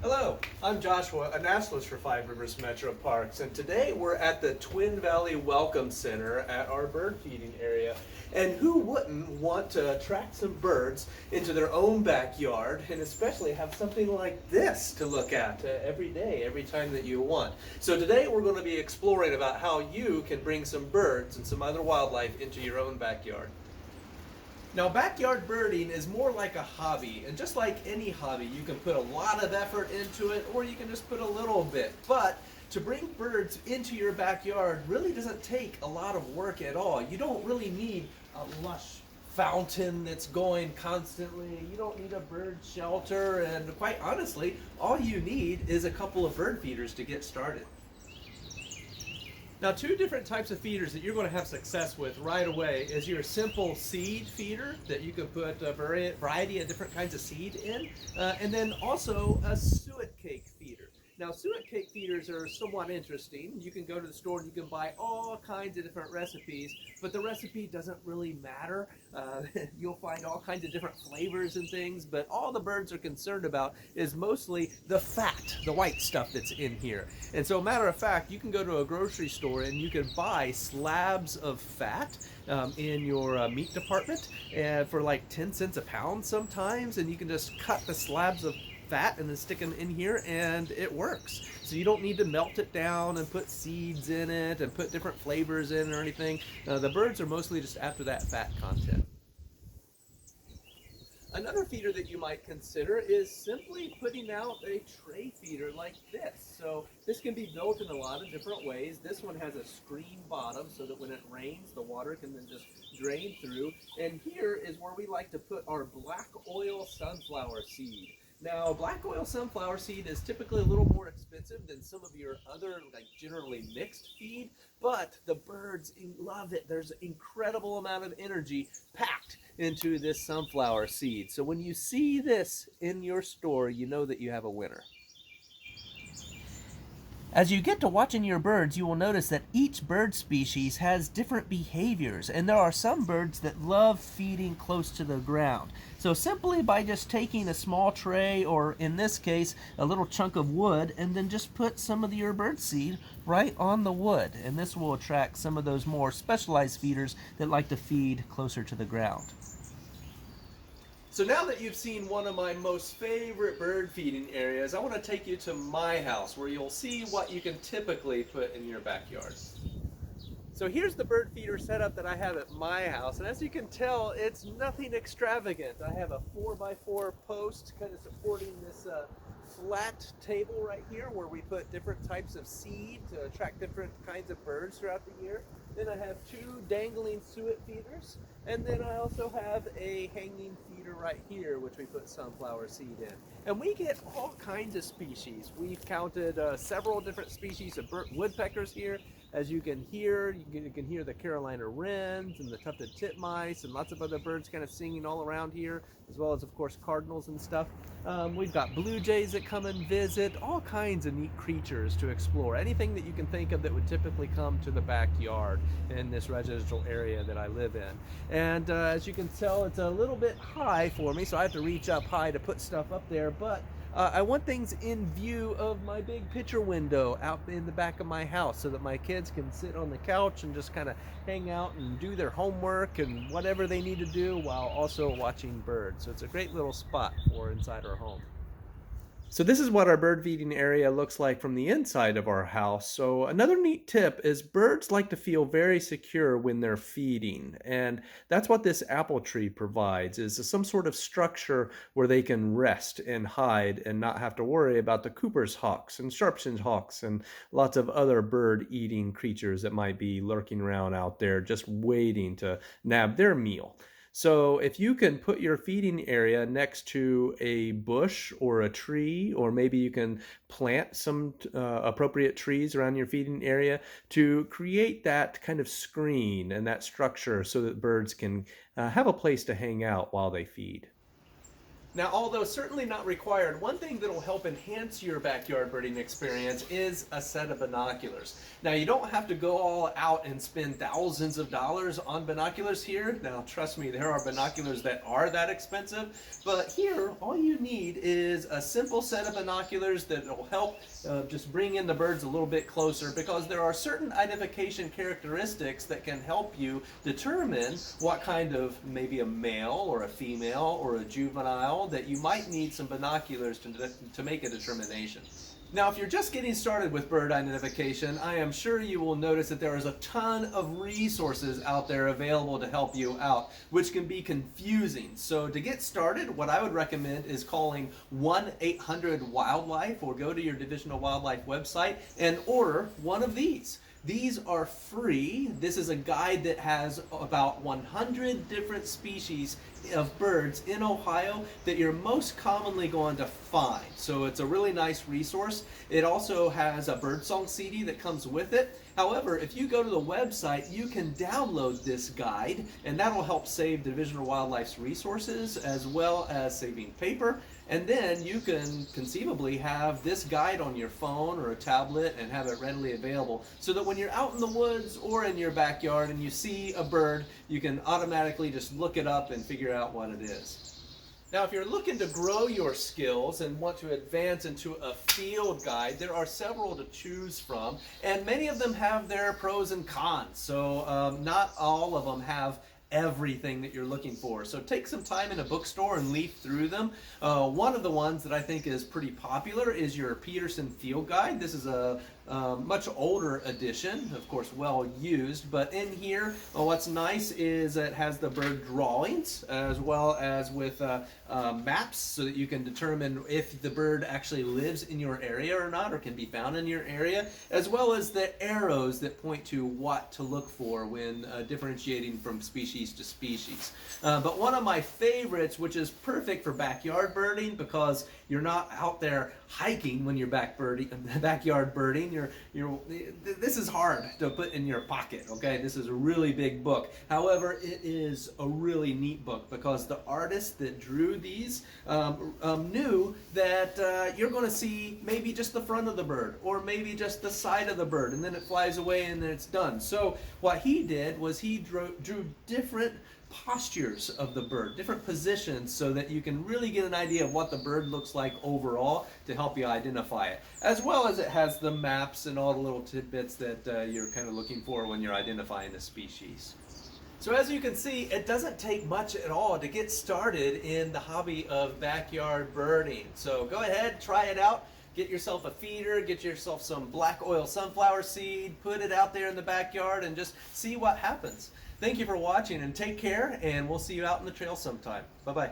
Hello, I'm Joshua, a naturalist for Five Rivers Metro Parks, and today we're at the Twin Valley Welcome Center at our bird feeding area. And who wouldn't want to attract some birds into their own backyard, and especially have something like this to look at every day, every time that you want. So today we're going to be exploring about how you can bring some birds and some other wildlife into your own backyard. Now, backyard birding is more like a hobby, and just like any hobby, you can put a lot of effort into it, or you can just put a little bit. But to bring birds into your backyard really doesn't take a lot of work at all. You don't really need a lush fountain that's going constantly. You don't need a bird shelter, and quite honestly, all you need is a couple of bird feeders to get started. Now, two different types of feeders that you're going to have success with right away is your simple seed feeder that you can put a variety of different kinds of seed in, and then also a suet cake feeder. Now, suet cake feeders are somewhat interesting. You can go to the store and you can buy all kinds of different recipes, but the recipe doesn't really matter. You'll find all kinds of different flavors and things, but all the birds are concerned about is mostly the fat, the white stuff that's in here. And so, matter of fact, you can go to a grocery store and you can buy slabs of fat in your meat department for like 10 cents a pound sometimes, and you can just cut the slabs of fat and then stick them in here and it works. So you don't need to melt it down and put seeds in it and put different flavors in or anything. The birds are mostly just after that fat content. Another feeder that you might consider is simply putting out a tray feeder like this. So this can be built in a lot of different ways. This one has a screen bottom so that when it rains, the water can then just drain through. And here is where we like to put our black oil sunflower seed. Now, black oil sunflower seed is typically a little more expensive than some of your other, like generally mixed feed, but the birds love it. There's an incredible amount of energy packed into this sunflower seed. So when you see this in your store, you know that you have a winner. As you get to watching your birds, you will notice that each bird species has different behaviors, and there are some birds that love feeding close to the ground. So simply by just taking a small tray, or in this case, a little chunk of wood, and then just put some of your bird seed right on the wood, and this will attract some of those more specialized feeders that like to feed closer to the ground. So now that you've seen one of my most favorite bird feeding areas, I want to take you to my house where you'll see what you can typically put in your backyard. So here's the bird feeder setup that I have at my house, and as you can tell, it's nothing extravagant. I have a 4x4 post kind of supporting this flat table right here where we put different types of seed to attract different kinds of birds throughout the year. Then I have two dangling suet feeders, and then I also have a hanging feeder right here, which we put sunflower seed in. And we get all kinds of species. We've counted several different species of woodpeckers here. As you can hear, you can hear the Carolina wrens and the tufted titmice and lots of other birds kind of singing all around here, as well as, of course, cardinals and stuff. We've got blue jays that come and visit, all kinds of neat creatures to explore. Anything that you can think of that would typically come to the backyard in this residential area that I live in. And as you can tell, it's a little bit high for me, so I have to reach up high to put stuff up there, but I want things in view of my big picture window out in the back of my house so that my kids can sit on the couch and just kind of hang out and do their homework and whatever they need to do while also watching birds. So it's a great little spot for inside our home. So this is what our bird feeding area looks like from the inside of our house. So another neat tip is birds like to feel very secure when they're feeding. And that's what this apple tree provides, is some sort of structure where they can rest and hide and not have to worry about the Cooper's hawks and sharp-shinned hawks and lots of other bird-eating creatures that might be lurking around out there just waiting to nab their meal. So if you can put your feeding area next to a bush or a tree, or maybe you can plant some appropriate trees around your feeding area to create that kind of screen and that structure so that birds can have a place to hang out while they feed. Now, although certainly not required, one thing that will help enhance your backyard birding experience is a set of binoculars. Now, you don't have to go all out and spend thousands of dollars on binoculars here. Now, trust me, there are binoculars that are that expensive, but here, all you need is a simple set of binoculars that will help just bring in the birds a little bit closer, because there are certain identification characteristics that can help you determine what kind of, maybe a male or a female or a juvenile, that you might need some binoculars to make a determination. Now, if you're just getting started with bird identification, I am sure you will notice that there is a ton of resources out there available to help you out, which can be confusing. So to get started, what I would recommend is calling 1-800-WILDLIFE, or go to your Division of Wildlife website and order one of these. These are free. This is a guide that has about 100 different species of birds in Ohio that you're most commonly going to find. So it's a really nice resource. It also has a birdsong CD that comes with it. However, if you go to the website, you can download this guide, and that'll help save the Division of Wildlife's resources, as well as saving paper. And then you can conceivably have this guide on your phone or a tablet and have it readily available, so that when you're out in the woods or in your backyard and you see a bird, you can automatically just look it up and figure out what it is. Now, if you're looking to grow your skills and want to advance into a field guide, there are several to choose from, and many of them have their pros and cons. So not all of them have everything that you're looking for. So take some time in a bookstore and leaf through them. One of the ones that I think is pretty popular is your Peterson Field Guide. This is a much older edition, of course well used, but in here what's nice is it has the bird drawings, as well as with maps, so that you can determine if the bird actually lives in your area or not, or can be found in your area, as well as the arrows that point to what to look for when differentiating from species to species. But one of my favorites, which is perfect for backyard birding, because you're not out there hiking when you're backyard birding. This is hard to put in your pocket, okay? This is a really big book. However, it is a really neat book, because the artist that drew these knew that you're going to see maybe just the front of the bird, or maybe just the side of the bird, and then it flies away and then it's done. So what he did was he drew different postures of the bird, different positions, so that you can really get an idea of what the bird looks like overall, to help you identify it, as well as it has the maps and all the little tidbits that you're kind of looking for when you're identifying a species. So as you can see, it doesn't take much at all to get started in the hobby of backyard birding. So go ahead, try it out. Get yourself a feeder, get yourself some black oil sunflower seed, put it out there in the backyard, and just see what happens. Thank you for watching, and take care, and we'll see you out in the trail sometime. Bye-bye.